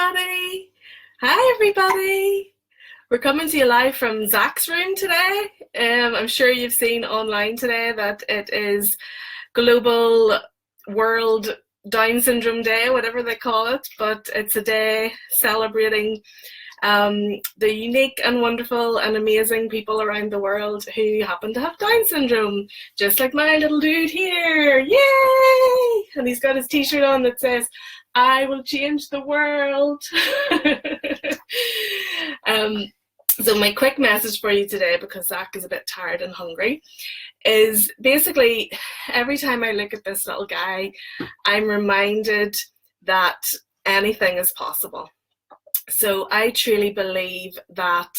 everybody. Hi, everybody. We're coming to you live from Zach's room today. I'm sure you've seen online today that it is Global World Down Syndrome Day, whatever they call it, but it's a day celebrating the unique and wonderful and amazing people around the world who happen to have Down syndrome, just like my little dude here. Yay! And he's got his t-shirt on that says, "I will change the world." So my quick message for you today, because Zach is a bit tired and hungry, is basically every time I look at this little guy, I'm reminded that anything is possible. So I truly believe that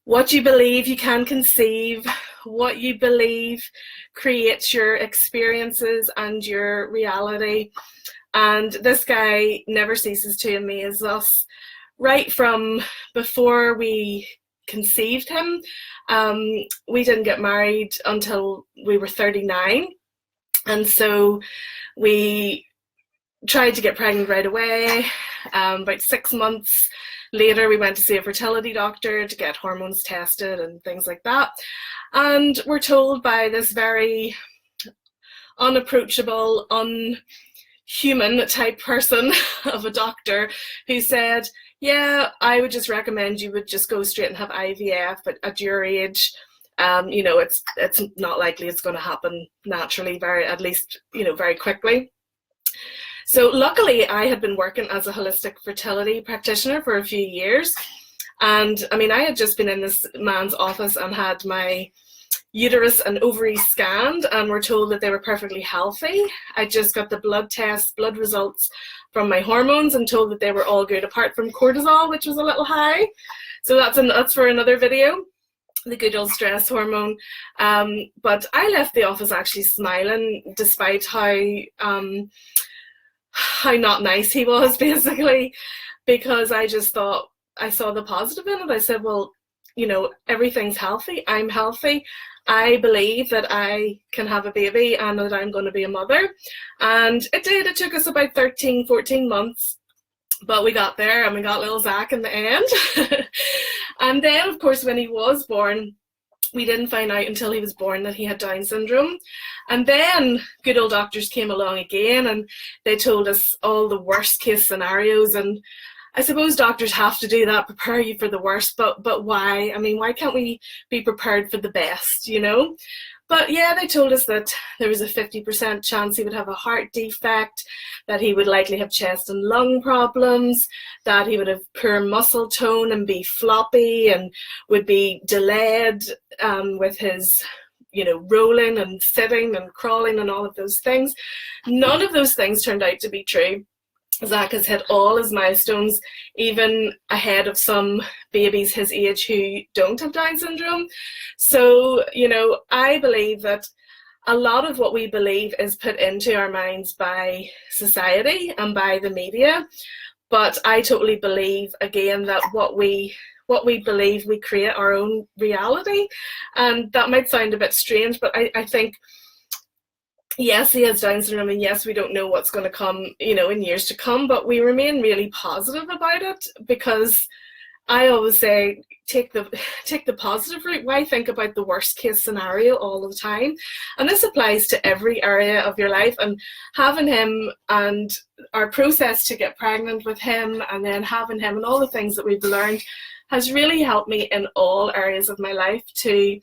what you believe you can conceive, what you believe creates your experiences and your reality. And this guy never ceases to amaze us. Right from before we conceived him, we didn't get married until we were 39. And so we tried to get pregnant right away. About 6 months later, we went to see a fertility doctor to get hormones tested and things like that. And we're told by this very unapproachable, unhuman type person of a doctor who said, yeah, I would just recommend you would just go straight and have IVF, but at your age, it's not likely it's going to happen naturally, very quickly. So luckily, I had been working as a holistic fertility practitioner for a few years. And I mean, I had just been in this man's office and had my uterus and ovaries scanned and were told that they were perfectly healthy. I just got the blood results from my hormones and told that they were all good apart from cortisol, which was a little high. So that's for another video, the good old stress hormone. But I left the office actually smiling, despite how not nice he was, basically, because I just thought, I saw the positive in it. I said, well, everything's healthy. I'm healthy. I believe that I can have a baby and that I'm going to be a mother. And it did. It took us about 13, 14 months, but we got there and we got little Zach in the end. And then, of course, when he was born, we didn't find out until he was born that he had Down syndrome. And then good old doctors came along again and they told us all the worst case scenarios. And I suppose doctors have to do that, prepare you for the worst, but why? I mean, why can't we be prepared for the best, But yeah, they told us that there was a 50% chance he would have a heart defect, that he would likely have chest and lung problems, that he would have poor muscle tone and be floppy and would be delayed with his, rolling and sitting and crawling and all of those things. None of those things turned out to be true. Zach has hit all his milestones, even ahead of some babies his age who don't have Down syndrome. So, I believe that a lot of what we believe is put into our minds by society and by the media. But I totally believe, again, that what we believe, we create our own reality. And that might sound a bit strange, but I think, yes, he has Down syndrome, and yes, we don't know what's going to come, in years to come, but we remain really positive about it, because I always say, take the positive route. Why think about the worst case scenario all the time? And this applies to every area of your life. And having him and our process to get pregnant with him, and then having him and all the things that we've learned, has really helped me in all areas of my life to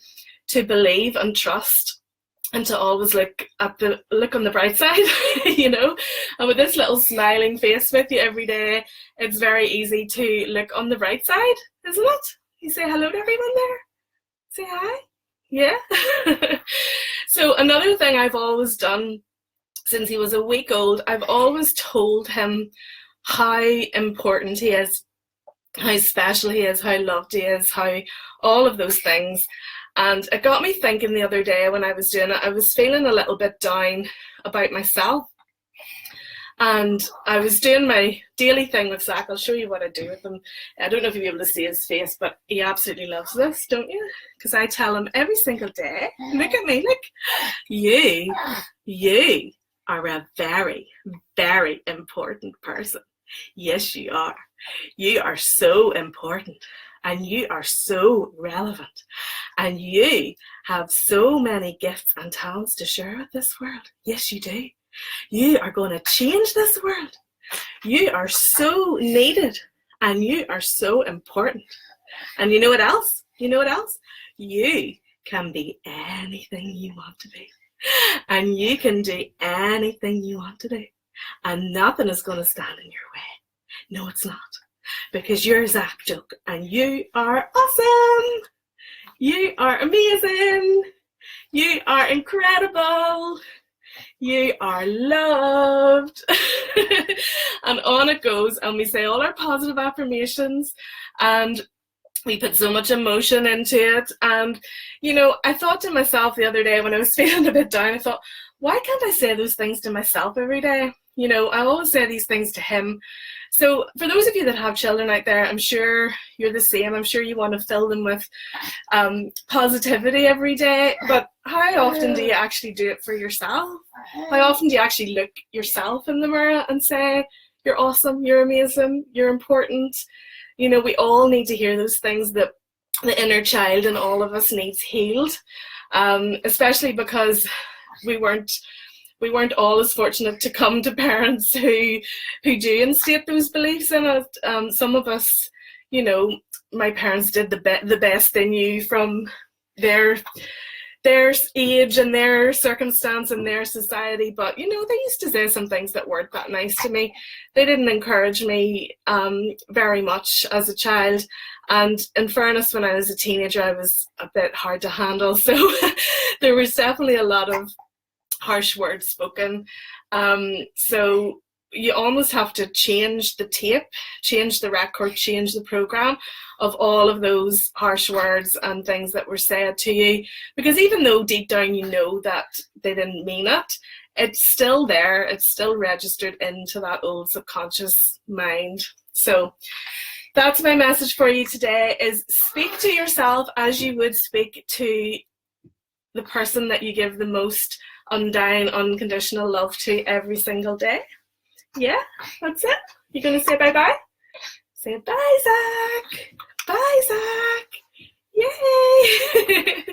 believe and trust, and to always look on the bright side, And with this little smiling face with you every day, it's very easy to look on the bright side, isn't it? You say hello to everyone there. Say hi. Yeah. So another thing I've always done since he was a week old, I've always told him how important he is, how special he is, how loved he is, how all of those things. And it got me thinking the other day when I was doing it, I was feeling a little bit down about myself. And I was doing my daily thing with Zach. I'll show you what I do with him. I don't know if you'll be able to see his face, but he absolutely loves this, don't you? Because I tell him every single day, look at me, look, you are a very, very important person. Yes, you are. You are so important, and you are so relevant, and you have so many gifts and talents to share with this world. Yes, you do. You are going to change this world. You are so needed, and you are so important. And you know what else? You know what else? You can be anything you want to be. And you can do anything you want to do. And nothing is going to stand in your way. No, it's not. Because you're Zach Joke, and you are awesome. You are amazing. You are incredible. You are loved. And on it goes, and we say all our positive affirmations, and we put so much emotion into it. And, you know, I thought to myself the other day when I was feeling a bit down, I thought, why can't I say those things to myself every day? You know, I always say these things to him. So for those of you that have children out there, I'm sure you're the same. I'm sure you want to fill them with positivity every day. But how often do you actually do it for yourself? How often do you actually look yourself in the mirror and say, you're awesome, you're amazing, you're important? You know, we all need to hear those things that the inner child in all of us needs healed, especially because we weren't all as fortunate to come to parents who do instate those beliefs in it. Some of us, you know, my parents did the best they knew from their age and their circumstance and their society, but you know, they used to say some things that weren't that nice to me. They didn't encourage me very much as a child, and in fairness, when I was a teenager I was a bit hard to handle, so there was definitely a lot of harsh words spoken. So you almost have to change the tape, change the record, change the program of all of those harsh words and things that were said to you, because even though deep down you know that they didn't mean it, it's still there, it's still registered into that old subconscious mind. So that's my message for you today, is speak to yourself as you would speak to the person that you give the most undying, unconditional love to every single day. Yeah, that's it. You're going to say bye-bye? Say bye, Zach. Bye, Zach. Yay.